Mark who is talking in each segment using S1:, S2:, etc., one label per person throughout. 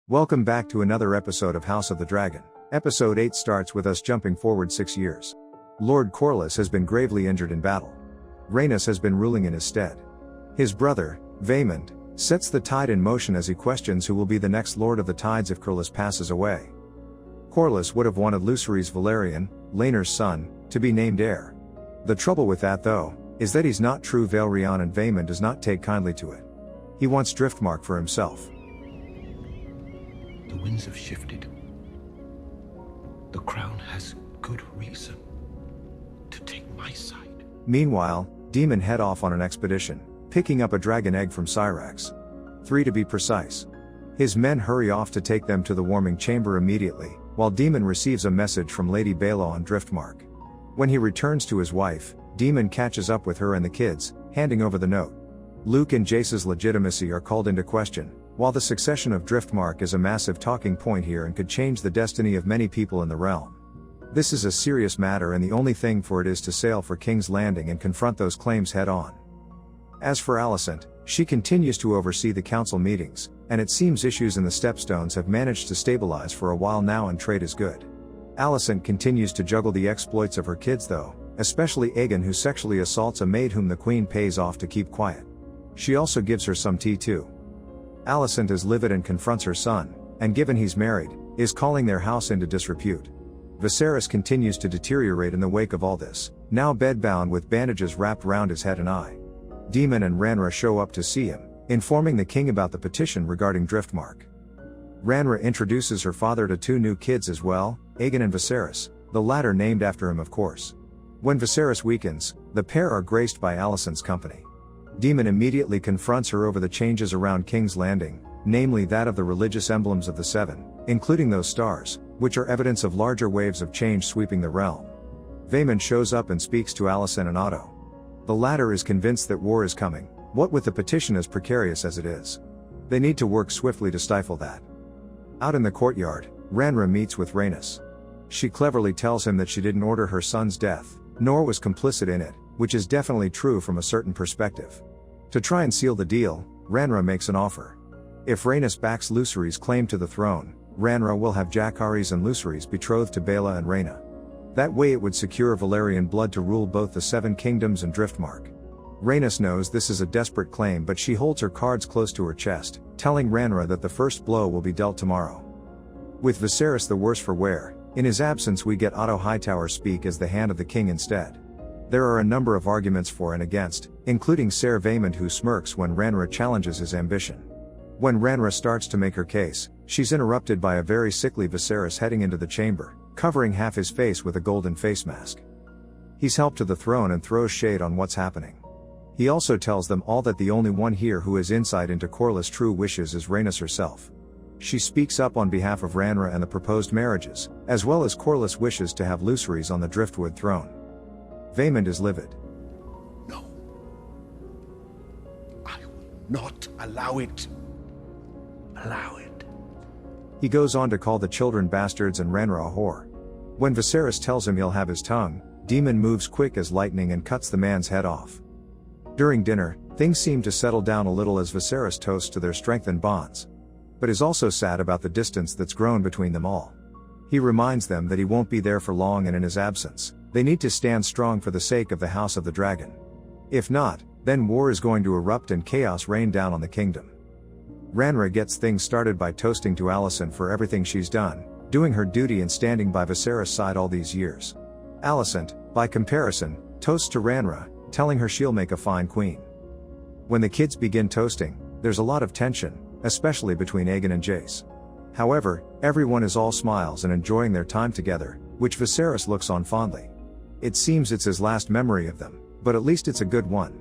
S1: Welcome back to another episode of House of the Dragon. Episode 8 starts with us jumping forward 6 years. Lord Corlys has been gravely injured in battle. Rhaenys has been ruling in his stead. His brother, Vaemond, sets the tide in motion as he questions who will be the next Lord of the Tides if Corlys passes away. Corlys would have wanted Lucerys Velaryon, Laena's son, to be named heir. The trouble with that though, is that he's not true Velaryon and Vaemond does not take kindly to it. He wants Driftmark for himself.
S2: The winds have shifted. The crown has good reason to take my side.
S1: Meanwhile, Daemon head off on an expedition, picking up a dragon egg from Syrax. 3 to be precise. His men hurry off to take them to the warming chamber immediately, while Daemon receives a message from Lady Baela on Driftmark. When he returns to his wife, Daemon catches up with her and the kids, handing over the note. Luke and Jace's legitimacy are called into question, while the succession of Driftmark is a massive talking point here and could change the destiny of many people in the realm. This is a serious matter and the only thing for it is to sail for King's Landing and confront those claims head on. As for Alicent, she continues to oversee the council meetings, and it seems issues in the Stepstones have managed to stabilize for a while now and trade is good. Alicent continues to juggle the exploits of her kids though, especially Aegon who sexually assaults a maid whom the queen pays off to keep quiet. She also gives her some tea too. Alicent is livid and confronts her son, and given he's married, is calling their house into disrepute. Viserys continues to deteriorate in the wake of all this, now bedbound with bandages wrapped round his head and eye. Daemon and Rhaenyra show up to see him, informing the king about the petition regarding Driftmark. Rhaenyra introduces her father to 2 new kids as well, Aegon and Viserys, the latter named after him of course. When Viserys weakens, the pair are graced by Alicent's company. Daemon immediately confronts her over the changes around King's Landing, namely that of the religious emblems of the Seven, including those stars, which are evidence of larger waves of change sweeping the realm. Vaemond shows up and speaks to Alicent and Otto. The latter is convinced that war is coming, what with the petition as precarious as it is. They need to work swiftly to stifle that. Out in the courtyard, Rhaenyra meets with Rhaenys. She cleverly tells him that she didn't order her son's death, nor was complicit in it, which is definitely true from a certain perspective. To try and seal the deal, Rhaenyra makes an offer. If Rhaenys backs Lucerys' claim to the throne, Rhaenyra will have Jacaerys and Lucerys betrothed to Baela and Rhaena. That way it would secure Valyrian blood to rule both the 7 kingdoms and Driftmark. Rhaenys knows this is a desperate claim but she holds her cards close to her chest, telling Rhaenyra that the first blow will be dealt tomorrow. With Viserys the worse for wear, in his absence we get Otto Hightower speak as the hand of the king instead. There are a number of arguments for and against, including Ser Vaemond who smirks when Rhaenyra challenges his ambition. When Rhaenyra starts to make her case, she's interrupted by a very sickly Viserys heading into the chamber, covering half his face with a golden face mask. He's helped to the throne and throws shade on what's happening. He also tells them all that the only one here who has insight into Corlys' true wishes is Rhaenys herself. She speaks up on behalf of Rhaenyra and the proposed marriages, as well as Corlys' wishes to have Lucerys on the Driftwood throne. Vaemond is livid.
S2: No. I will not allow it. Allow it.
S1: He goes on to call the children bastards and Rhaenyra a whore. When Viserys tells him he'll have his tongue, Daemon moves quick as lightning and cuts the man's head off. During dinner, things seem to settle down a little as Viserys toasts to their strengthened bonds. But is also sad about the distance that's grown between them all. He reminds them that he won't be there for long and in his absence, they need to stand strong for the sake of the House of the Dragon. If not, then war is going to erupt and chaos rain down on the kingdom. Rhaenyra gets things started by toasting to Alicent for everything she's done, doing her duty and standing by Viserys' side all these years. Alicent, by comparison, toasts to Rhaenyra, telling her she'll make a fine queen. When the kids begin toasting, there's a lot of tension, especially between Aegon and Jace. However, everyone is all smiles and enjoying their time together, which Viserys looks on fondly. It seems it's his last memory of them, but at least it's a good one.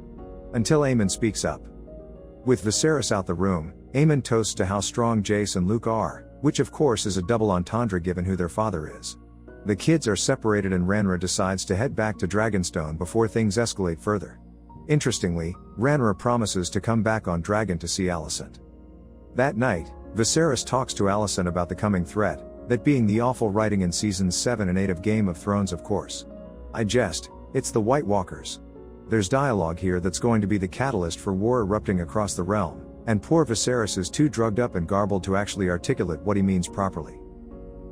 S1: Until Aemon speaks up. With Viserys out the room, Aemon toasts to how strong Jace and Luke are, which of course is a double entendre given who their father is. The kids are separated and Rhaenyra decides to head back to Dragonstone before things escalate further. Interestingly, Rhaenyra promises to come back on Dragon to see Alicent. That night, Viserys talks to Alicent about the coming threat, that being the awful writing in seasons 7 and 8 of Game of Thrones of course. I jest, it's the White Walkers. There's dialogue here that's going to be the catalyst for war erupting across the realm, And poor Viserys is too drugged up and garbled to actually articulate what he means properly.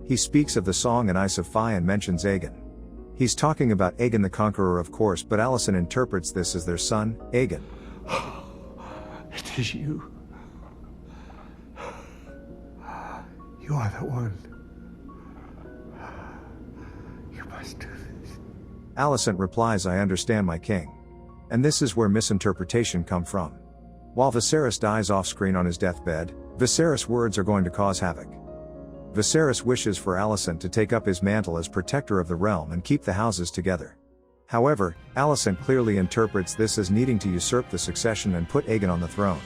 S1: He speaks of the Song and Aes Sedai and mentions Aegon. He's talking about Aegon the Conqueror, of course, but Alicent interprets this as their son, Aegon.
S2: It is you. You are the one. You must do this.
S1: Alicent replies, I understand, my king. And this is where misinterpretation come from. While Viserys dies off-screen on his deathbed, Viserys' words are going to cause havoc. Viserys wishes for Alicent to take up his mantle as protector of the realm and keep the houses together. However, Alicent clearly interprets this as needing to usurp the succession and put Aegon on the throne.